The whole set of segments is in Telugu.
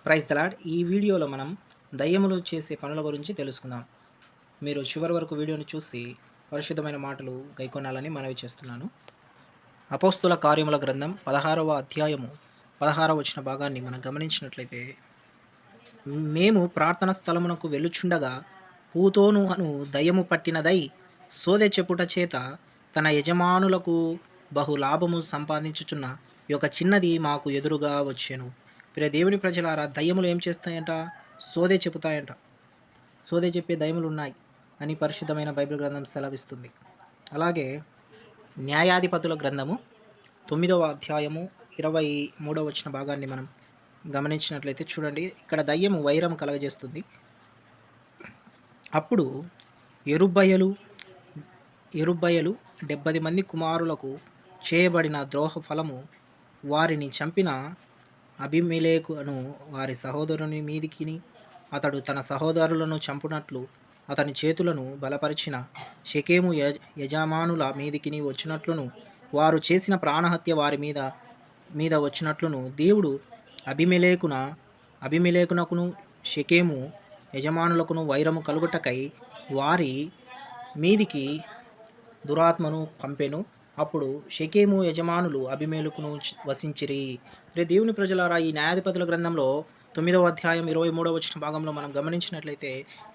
Praise the lord. ఈ వీడియోలో మనం దయ్యములు చేసే పనుల గురించి తెలుసుకుందాం. మీరు చివరి వరకు వీడియోని చూసి పరిశుద్ధమైన మాటలు గైకొనాలని మనవి చేస్తున్నాను. అపోస్తుల కార్యముల గ్రంథం 16వ అధ్యాయము 16వ వచన భాగాన్ని మనం గమనించినట్లయితే, మేము ప్రార్థన స్థలమునకు వెళ్ళుచుండగా పూతోను అను దయ్యము పట్టినదై సోదె చెప్పుట చేత తన యజమానులకు బహు లాభము సంపాదించుచున్న ఈ యొక్క చిన్నది మాకు ఎదురుగా వచ్చెను. దేవుని ప్రజలారా, దయ్యములు ఏం చేస్తాయంట? సోదే చెబుతాయంట. సోదే చెప్పే దయ్యములు ఉన్నాయి అని పరిశుద్ధమైన బైబిల్ గ్రంథం సెలవిస్తుంది. అలాగే న్యాయాధిపతుల గ్రంథము 9వ అధ్యాయము 23వ వచన భాగాన్ని మనం గమనించినట్లయితే చూడండి, ఇక్కడ దయ్యము వైరం కలగజేస్తుంది. అప్పుడు ఎరుబ్బయలు 70 మంది కుమారులకు చేయబడిన ద్రోహ ఫలము వారిని చంపిన అబీమెలెకును వారి సహోదరుని మీదికిని అతడు తన సహోదరులను చంపునట్లు అతని చేతులను బలపరిచిన షెకెము యజమానుల మీదికిని వచ్చినట్లును వారు చేసిన ప్రాణహత్య వారి మీద వచ్చినట్లును దేవుడు అబీమెలెకునకును షెకెము యజమానులకును వైరము కలుగుటకై వారి మీదికి దురాత్మను పంపెను. అప్పుడు షెకెము యజమానులు అబీమెలెకును వసించిరి. దేవుని ప్రజలారా, ఈ న్యాయాధిపతుల గ్రంథంలో 9వ అధ్యాయం 23వ వచన భాగంలో మనం గమనించినట్లయితే,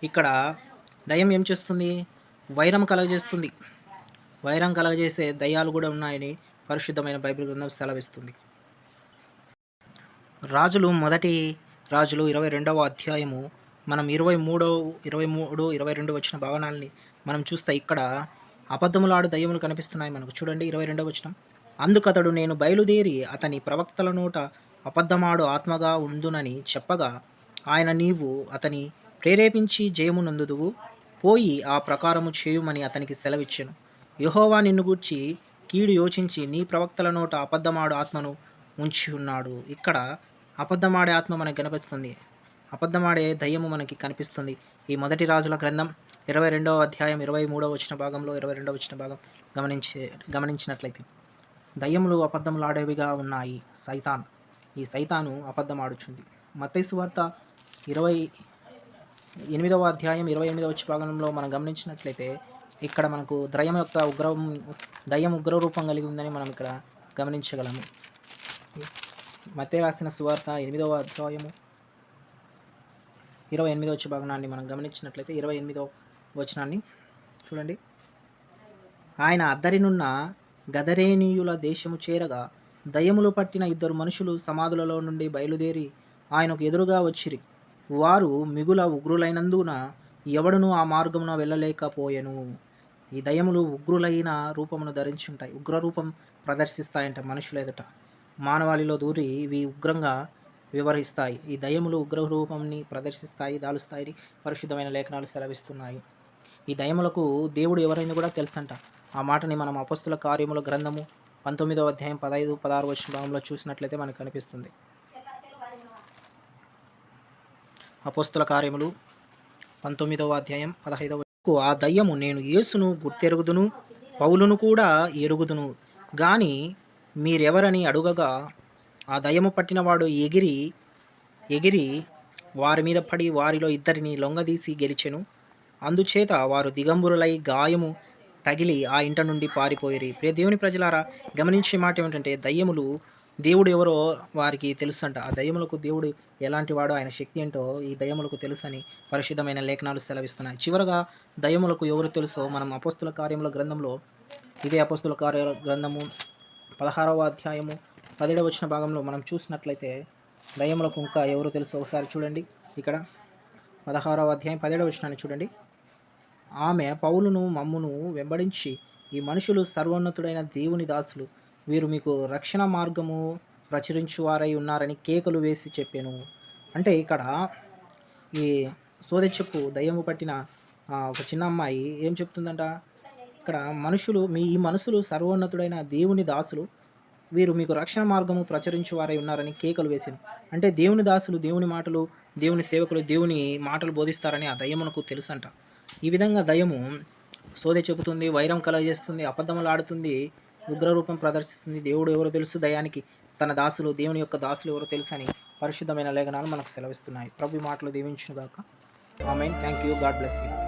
ఇక్కడ దయ్యం ఏం చేస్తుంది? వైరం కలగజేస్తుంది. వైరం కలగజేసే దయ్యాలు కూడా ఉన్నాయని పరిశుద్ధమైన బైబిల్ గ్రంథం సెలవిస్తుంది. మొదటి రాజులు 22వ అధ్యాయము మనం 23, 22 వచ్చిన భావనాల్ని మనం చూస్తే ఇక్కడ అబద్ధములాడు దయ్యములు కనిపిస్తున్నాయి మనకు. చూడండి 22వ వచనం. అందుకతడు, నేను బయలుదేరి అతని ప్రవక్తల నోట అబద్ధమాడు ఆత్మగా ఉందునని చెప్పగా ఆయన, నీవు అతని ప్రేరేపించి జయము నందుదువు, పోయి ఆ ప్రకారము చేయుమని అతనికి సెలవిచ్చెను. యెహోవా నిన్ను గూర్చి కీడు యోచించి నీ ప్రవక్తల నోట అబద్ధమాడు ఆత్మను ఉంచి ఉన్నాడు. ఇక్కడ అబద్ధమాడే ఆత్మ మనకు కనిపిస్తుంది. అబద్ధమాడే దయ్యము మనకి కనిపిస్తుంది. ఈ మొదటి రాజుల గ్రంథం 22వ అధ్యాయం 23వ వచన భాగంలో 22వ వచన భాగం గమనించినట్లయితే దయ్యములు అబద్ధములాడేవిగా ఉన్నాయి. ఈ సైతాను అబద్ధమాడుచుంది. మత్తయి సువార్త 28వ అధ్యాయం 28వ వచన భాగంలో మనం గమనించినట్లయితే ఇక్కడ మనకు దయ్యం ఉగ్ర రూపం కలిగి ఉందని మనం ఇక్కడ గమనించగలము. మత్తయి రాసిన సువార్త 8వ అధ్యాయము 28వ వచన భాగాన్ని మనం గమనించినట్లయితే 28వ వచనాన్ని చూడండి. ఆయన అద్దరినున్న గదరేనీయుల దేశము చేరగా దయ్యములు పట్టిన 2 మనుషులు సమాధులలో నుండి బయలుదేరి ఆయనకు ఎదురుగా వచ్చిరి. వారు మిగుల ఉగ్రులైనందున ఎవడునూ ఆ మార్గమున వెళ్ళలేకపోయెను. ఈ దయ్యములు ఉగ్రులైన రూపమును ధరించి ఉంటాయి. ఉగ్రరూపం ప్రదర్శిస్తాయంట మనుషుల ఎదుట. మానవాళిలో దూరి ఇవి ఉగ్రంగా వ్యవహరిస్తాయి. ఈ దయ్యములు ఉగ్ర రూపంని ప్రదర్శిస్తాయి, దాలుస్తాయి. పరిశుద్ధమైన లేఖనాలు సెలవిస్తున్నాయి. ఈ దయ్యములకు దేవుడు ఎవరైనా కూడా తెలుసంట. ఆ మాటని మనం అపోస్తుల కార్యముల గ్రంథము 19వ అధ్యాయం 15, 16 వచన భాగంలో చూసినట్లయితే మనకు కనిపిస్తుంది. అపోస్తుల కార్యములు 19వ అధ్యాయం 15వ వచనం. ఆ దయ్యము, నేను యేసును గుర్తెరుగుదును, పౌలును కూడా ఎరుగుదును గాని మీరెవరని అడుగగా ఆ దయ్యము పట్టినవాడు ఎగిరి వారి మీద పడి వారిలో 2 లొంగదీసి గెలిచెను. అందుచేత వారు దిగంబరులై గాయము తగిలి ఆ ఇంట నుండి పారిపోయిరి. దేవుని ప్రజలారా, గమనించే మాట ఏమిటంటే, దయ్యములు దేవుడు ఎవరో వారికి తెలుసంట. ఆ దయ్యములకు దేవుడు ఎలాంటి వాడో, ఆయన శక్తి ఏంటో ఈ దయ్యములకు తెలుసని పరిశుద్ధమైన లేఖనాలు సెలవిస్తున్నాయి. చివరగా దయ్యములకు ఎవరు తెలుసో మనం అపోస్తుల కార్యముల గ్రంథంలో, ఇదే అపోస్తుల కార్యాల గ్రంథము 16వ అధ్యాయము 17వ వచన భాగంలో మనం చూసినట్లయితే దయ్యములకు ఇంకా ఎవరు తెలుసో ఒకసారి చూడండి. ఇక్కడ 16వ అధ్యాయం 17వ వచనాన్ని చూడండి. ఆమె, పౌలును మమ్మును వెంబడించి ఈ మనుషులు సర్వోన్నతుడైన దేవుని దాసులు, వీరు మీకు రక్షణ మార్గము ప్రచురించువారై ఉన్నారని కేకలు వేసి చెప్పాను. అంటే ఇక్కడ ఈ సోదె చెప్పు దయ్యము పట్టిన ఒక చిన్న అమ్మాయి ఏం చెప్తుందంట? ఇక్కడ ఈ మనుషులు సర్వోన్నతుడైన దేవుని దాసులు, వీరు మీకు రక్షణ మార్గము ప్రచురించువారై ఉన్నారని కేకలు వేసాను. అంటే దేవుని దాసులు, దేవుని మాటలు, దేవుని సేవకులు దేవుని మాటలు బోధిస్తారని ఆ దయ్యమునకు తెలుసంట. ఈ విధంగా దయ్యము సోదె చెబుతుంది, వైరం కలగజేస్తుంది, అబద్ధములు ఆడుతుంది, ఉగ్రరూపం ప్రదర్శిస్తుంది. దేవుడు ఎవరో తెలుసు దయ్యానికి, తన దాసులు, దేవుని యొక్క దాసులు ఎవరో తెలుసని పరిశుద్ధమైన లేఖనాలు మనకు సెలవిస్తున్నాయి. ప్రభు ఈ మాటలు దీవించును గాక. ఆమేన్. Thank you. God bless you.